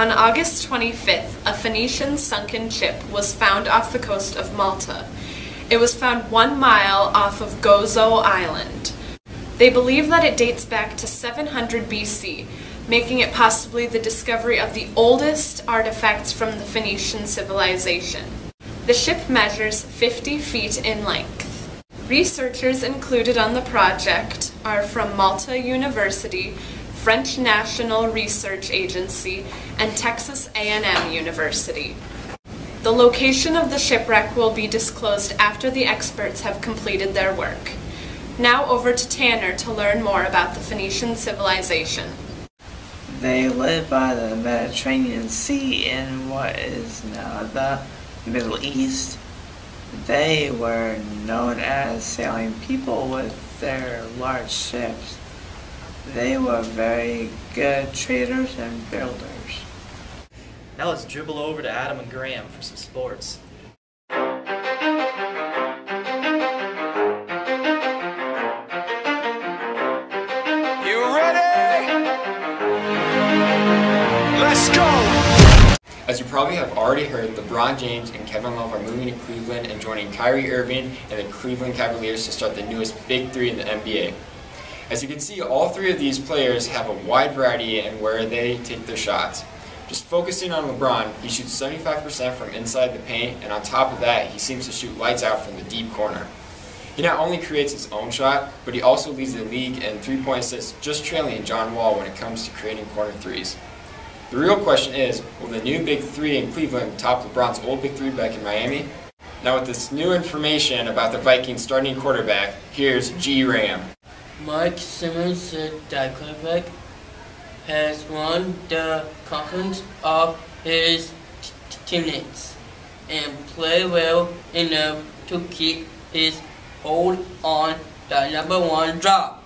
On August 25th, a Phoenician sunken ship was found off the coast of Malta. It was found 1 mile off of Gozo Island. They believe that it dates back to 700 BC, making it possibly the discovery of the oldest artifacts from the Phoenician civilization. The ship measures 50 feet in length. Researchers included on the project are from Malta University, French National Research Agency, and Texas A&M University. The location of the shipwreck will be disclosed after the experts have completed their work. Now over to Tanner to learn more about the Phoenician civilization. They lived by the Mediterranean Sea in what is now the Middle East. They were known as sailing people with their large ships. They were very good traders and builders. Now let's dribble over to Adam and Graham for some sports. You ready? Let's go! As you probably have already heard, LeBron James and Kevin Love are moving to Cleveland and joining Kyrie Irving and the Cleveland Cavaliers to start the newest Big Three in the NBA. As you can see, all three of these players have a wide variety in where they take their shots. Just focusing on LeBron, he shoots 75% from inside the paint, and on top of that, he seems to shoot lights out from the deep corner. He not only creates his own shot, but he also leads the league in three-point assists, just trailing John Wall when it comes to creating corner threes. The real question is, will the new Big Three in Cleveland top LeBron's old Big Three back in Miami? Now with this new information about the Vikings starting quarterback, here's G. Ram. Mike Simmons said that quarterback has won the confidence of his teammates and play well enough to keep his hold on the #1 job.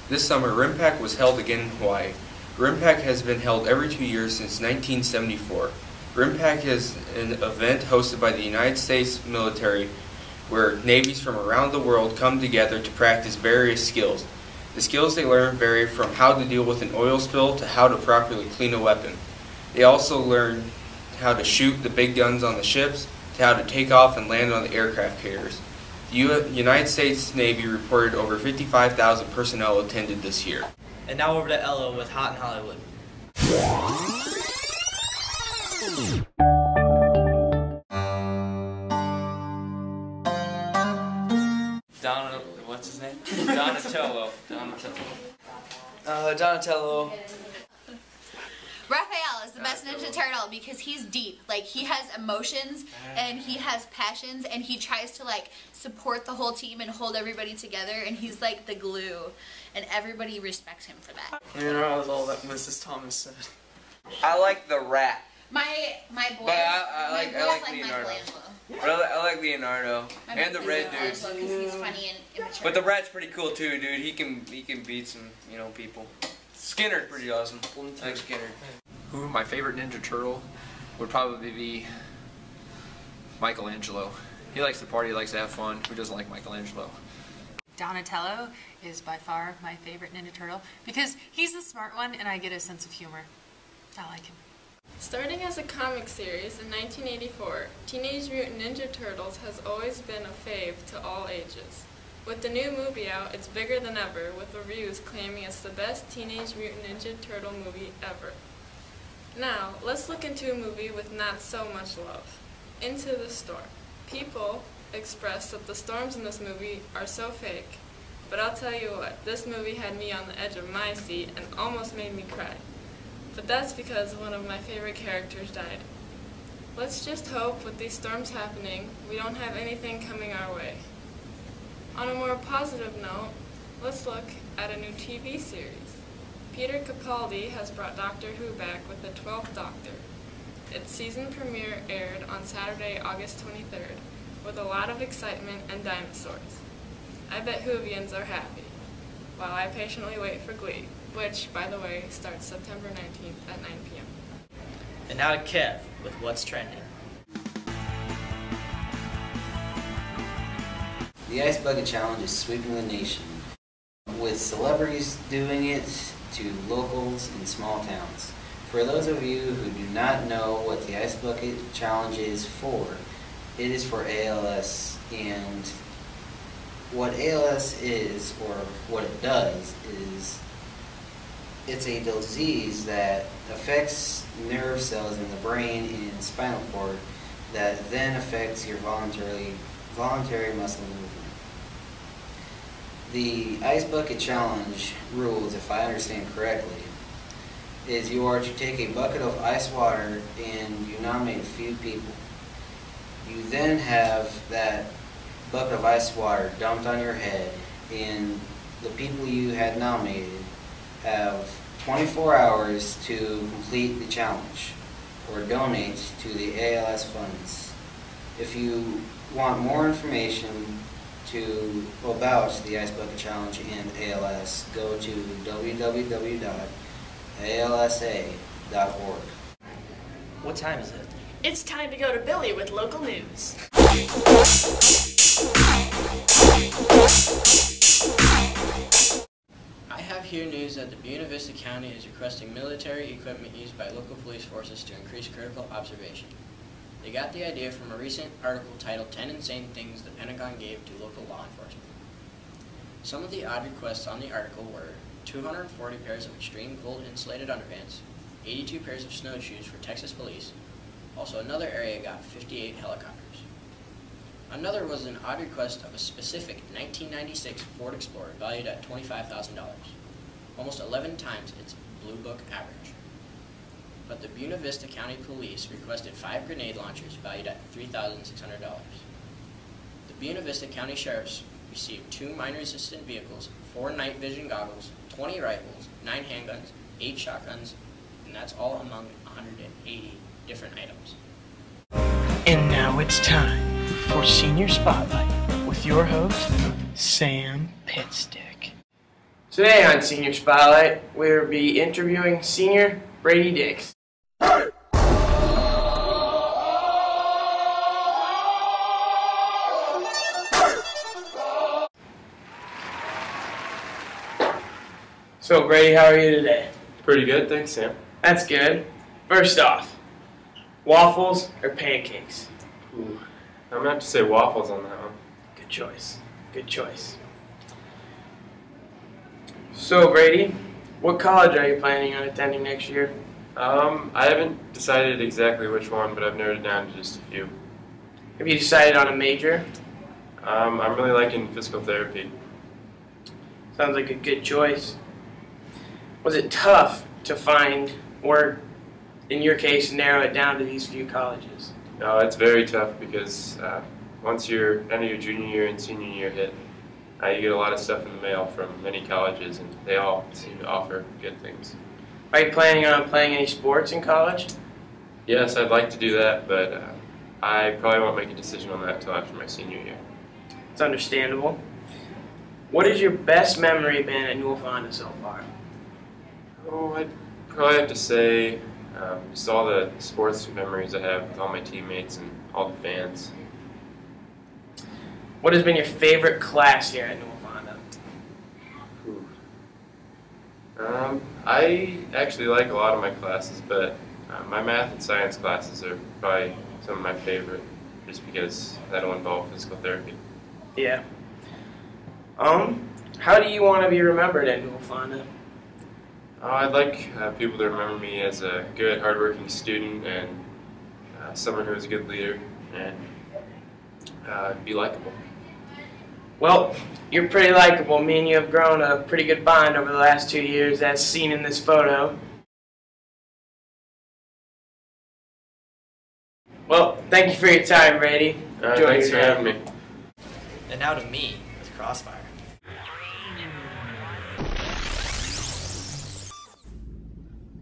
This summer, RimPac was held again in Hawaii. RimPac has been held every 2 years since 1974. RimPac is an event hosted by the United States military where navies from around the world come together to practice various skills. The skills they learn vary from how to deal with an oil spill to how to properly clean a weapon. They also learn how to shoot the big guns on the ships, to how to take off and land on the aircraft carriers. The United States Navy reported over 55,000 personnel attended this year. And now over to Ella with Hot in Hollywood. What's his name? Donatello. Donatello. Raphael is the best Ninja Turtle because he's deep. Like, he has emotions and he has passions and he tries to like support the whole team and hold everybody together, and he's like the glue and everybody respects him for that. You know, that was all that Mrs. Thomas said. I like the rat. My boys, but I like Leonardo. But I like Leonardo and the red dude. Also, because he's funny and immature. But the rat's pretty cool too, dude. He can beat some people. Skinner's pretty awesome. I like Skinner. My favorite Ninja Turtle would probably be Michelangelo. He likes to party, he likes to have fun. Who doesn't like Michelangelo? Donatello is by far my favorite Ninja Turtle because he's the smart one and I get a sense of humor. I like him. Starting as a comic series in 1984, Teenage Mutant Ninja Turtles has always been a fave to all ages. With the new movie out, it's bigger than ever, with reviews claiming it's the best Teenage Mutant Ninja Turtle movie ever. Now, let's look into a movie with not so much love. Into the Storm. People express that the storms in this movie are so fake, but I'll tell you what, this movie had me on the edge of my seat and almost made me cry. But that's because one of my favorite characters died. Let's just hope with these storms happening, we don't have anything coming our way. On a more positive note, let's look at a new TV series. Peter Capaldi has brought Doctor Who back with the 12th Doctor. Its season premiere aired on Saturday, August 23rd, with a lot of excitement and dinosaurs. I bet Whovians are happy, while I patiently wait for Glee, which, by the way, starts September 19th at 9 p.m. And now to Kev with What's Trending. The Ice Bucket Challenge is sweeping the nation with is celebrities doing it to locals in small towns. For those of you who do not know what the Ice Bucket Challenge is for, it is for ALS, and what ALS is, or what it does, is it's a disease that affects nerve cells in the brain and spinal cord that then affects your voluntary muscle movement. The Ice Bucket Challenge rules, if I understand correctly, is you are to take a bucket of ice water and you nominate a few people. You then have that bucket of ice water dumped on your head, and the people you had nominated have 24 hours to complete the challenge or donate to the ALS funds. If you want more information about the Ice Bucket Challenge and ALS, go to www.alsa.org. What time is it? It's time to go to Billy with local news. I have here news that the Buena Vista County is requesting military equipment used by local police forces to increase critical observation. They got the idea from a recent article titled 10 Insane Things the Pentagon Gave to Local Law Enforcement. Some of the odd requests on the article were 240 pairs of extreme cold insulated underpants, 82 pairs of snowshoes for Texas police. Also, another area got 58 helicopters. Another was an odd request of a specific 1996 Ford Explorer valued at $25,000, almost 11 times its Blue Book average. But the Buena Vista County Police requested 5 grenade launchers valued at $3,600. The Buena Vista County Sheriffs received 2 mine-resistant vehicles, 4 night vision goggles, 20 rifles, 9 handguns, 8 shotguns, and that's all among 180 different items. And now it's time for Senior Spotlight with your host, Sam Pitstick. Today on Senior Spotlight, we'll be interviewing Senior Brady Dix. So Brady, how are you today? Pretty good, thanks, Sam. That's good. First off, waffles or pancakes? Ooh, I'm gonna have to say waffles on that one. Good choice. Good choice. So Brady, what college are you planning on attending next year? I haven't decided exactly which one, but I've narrowed it down to just a few. Have you decided on a major? I'm really liking physical therapy. Sounds like a good choice. Was it tough to find, or in your case, narrow it down to these few colleges? No, it's very tough because once your end of your junior year and senior year hit, you get a lot of stuff in the mail from many colleges, and they all seem to offer good things. Are you planning on playing any sports in college? Yes, I'd like to do that, but I probably won't make a decision on that until after my senior year. It's understandable. What has your best memory been at Newell Fonda so far? Oh, I'd probably have to say just all the sports memories I have with all my teammates and all the fans. What has been your favorite class here at Newell Fonda? I actually like a lot of my classes, but my math and science classes are probably some of my favorite, just because that'll involve physical therapy. Yeah. How do you want to be remembered at Newell Fonda? I'd like people to remember me as a good, hardworking student and someone who is a good leader and be likable. Well, you're pretty likable. Me and you have grown a pretty good bond over the last 2 years, as seen in this photo. Well, thank you for your time, Brady. Thanks for having me. And now to me with Crossfire.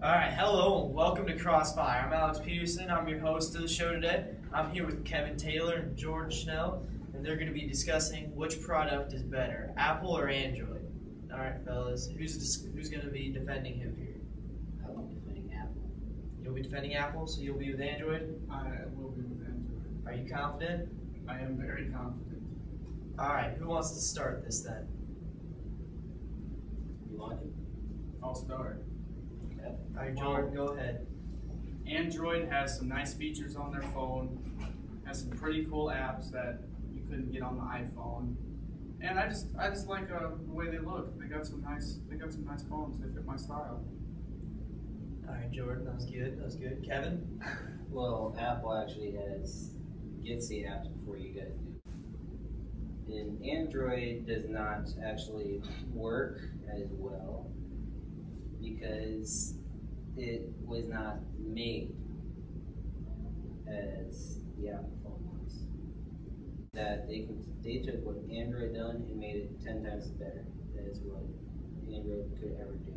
Alright, hello and welcome to Crossfire. I'm Alex Peterson. I'm your host of the show today. I'm here with Kevin Taylor and George Schnell, and they're going to be discussing which product is better, Apple or Android. Alright, fellas, who's going to be defending who here? I'll be defending Apple. You'll be defending Apple, so you'll be with Android? I will be with Android. Are you confident? I am very confident. Alright, who wants to start this then? You want it? I'll start. All right, Jordan, go ahead. Android has some nice features on their phone, has some pretty cool apps that you couldn't get on the iPhone, and I just like the way they look. They got some nice phones. They fit my style. All right, Jordan, that was good. That was good. Kevin? Well, Apple actually gets the apps before you guys do. And Android does not actually work as well because it was not made as the Apple phone was. That they took what Android done and made it 10 times better. That is what Android could ever do.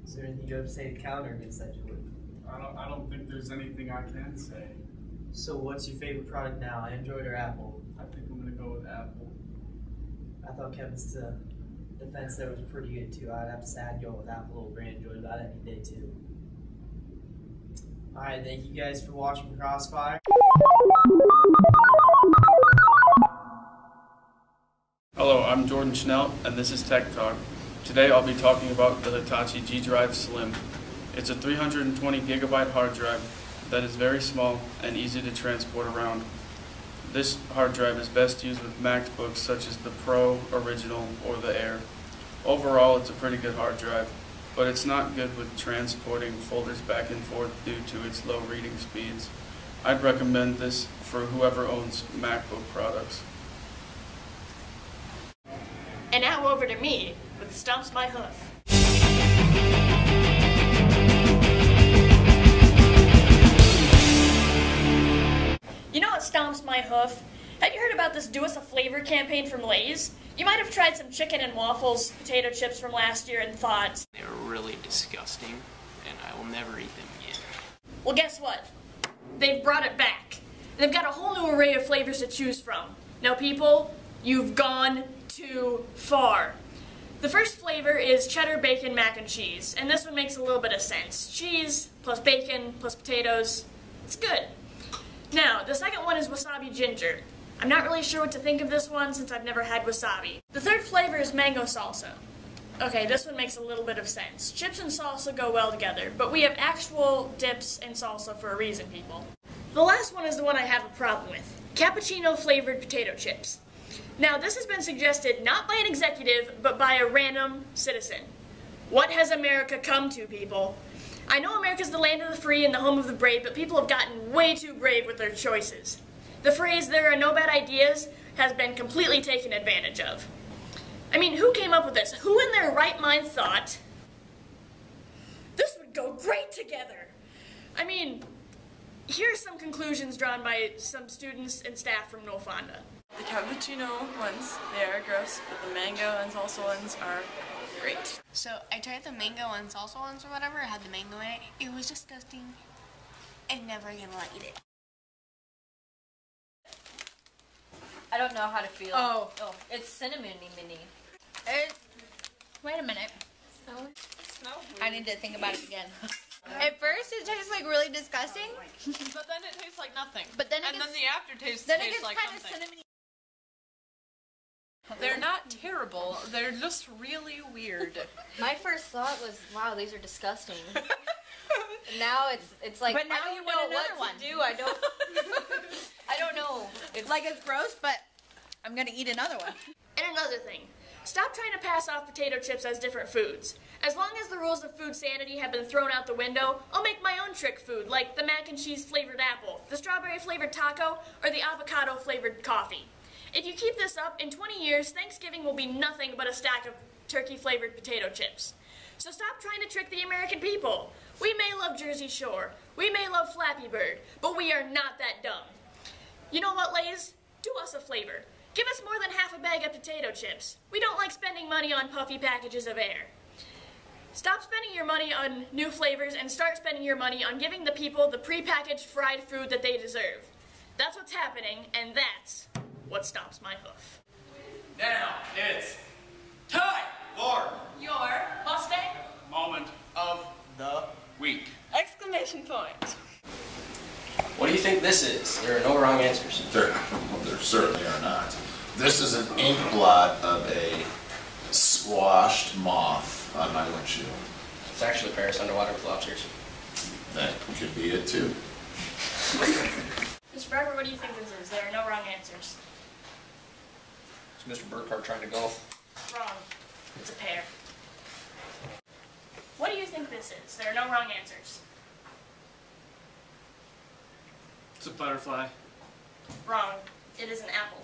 Is there anything you have to say to counter against that, Jordan? I don't think there's anything I can say. So what's your favorite product now, Android or Apple? I think I'm gonna go with Apple. I thought Kevin's defense there was pretty good too. I'd have to say I'd go with Apple over Android about any day too. Alright, thank you guys for watching Crossfire. Hello, I'm Jordan Schnell, and this is Tech Talk. Today I'll be talking about the Hitachi G Drive Slim. It's a 320 gigabyte hard drive that is very small and easy to transport around. This hard drive is best used with MacBooks such as the Pro, Original, or the Air. Overall, it's a pretty good hard drive, but it's not good with transporting folders back and forth due to its low reading speeds. I'd recommend this for whoever owns MacBook products. And now over to me with Stomps My Hoof. You know what stomps my hoof? Have you heard about this Do Us a Flavor campaign from Lay's? You might have tried some chicken and waffles potato chips from last year and thought, They were really disgusting, and I will never eat them again. well, guess what? They've brought it back. They've got a whole new array of flavors to choose from. Now people, you've gone too far. The first flavor is cheddar bacon mac and cheese, and this one makes a little bit of sense. Cheese plus bacon plus potatoes, it's good. Now, the second one is wasabi ginger. I'm not really sure what to think of this one since I've never had wasabi. The third flavor is mango salsa. Okay, this one makes a little bit of sense. Chips and salsa go well together, but we have actual dips and salsa for a reason, people. The last one is the one I have a problem with. Cappuccino flavored potato chips. Now, this has been suggested not by an executive, but by a random citizen. What has America come to, people? I know America's the land of the free and the home of the brave, but people have gotten way too brave with their choices. The phrase, there are no bad ideas, has been completely taken advantage of. I mean, who came up with this? Who in their right mind thought, this would go great together? I mean, here are some conclusions drawn by some students and staff from Nolfonda. The cappuccino ones, they are gross, but the mango and salsa ones are great. So I tried the mango and salsa ones or whatever. I had the mango in it. It was disgusting. I'm never gonna eat it. I don't know how to feel. Oh. It's cinnamony mini. Wait a minute. I need to think about it again. At first, it tastes like really disgusting. But then it tastes like nothing. But then and then the aftertaste then it tastes gets like kind of something. cinnamony. They're not terrible. They're just really weird. My first thought was, wow, these are disgusting. Now it's like, But now I you don't want know what another one. to do. I don't know. It's like it's gross, but I'm gonna eat another one. And another thing, stop trying to pass off potato chips as different foods. As long as the rules of food sanity have been thrown out the window, I'll make my own trick food, like the mac and cheese flavored apple, the strawberry flavored taco, or the avocado flavored coffee. If you keep this up, in 20 years, Thanksgiving will be nothing but a stack of turkey-flavored potato chips. So stop trying to trick the American people. We may love Jersey Shore, we may love Flappy Bird, but we are not that dumb. You know what, Lay's? Do us a flavor. Give us more than half a bag of potato chips. We don't like spending money on puffy packages of air. Stop spending your money on new flavors and start spending your money on giving the people the prepackaged fried food that they deserve. That's what's happening, and that's what stomps my hoof. Now it's time for Your Mustang moment of the week. Exclamation point. What do you think this is? There are no wrong answers. There certainly are not. This is an ink blot of a squashed moth on my windshield. It's actually Paris underwater with lobsters. That could be it too. Mr. Barber, what do you think this is? There are no wrong answers. Is Mr. Burkhardt trying to golf? Wrong. It's a pear. What do you think this is? There are no wrong answers. It's a butterfly. Wrong. It is an apple.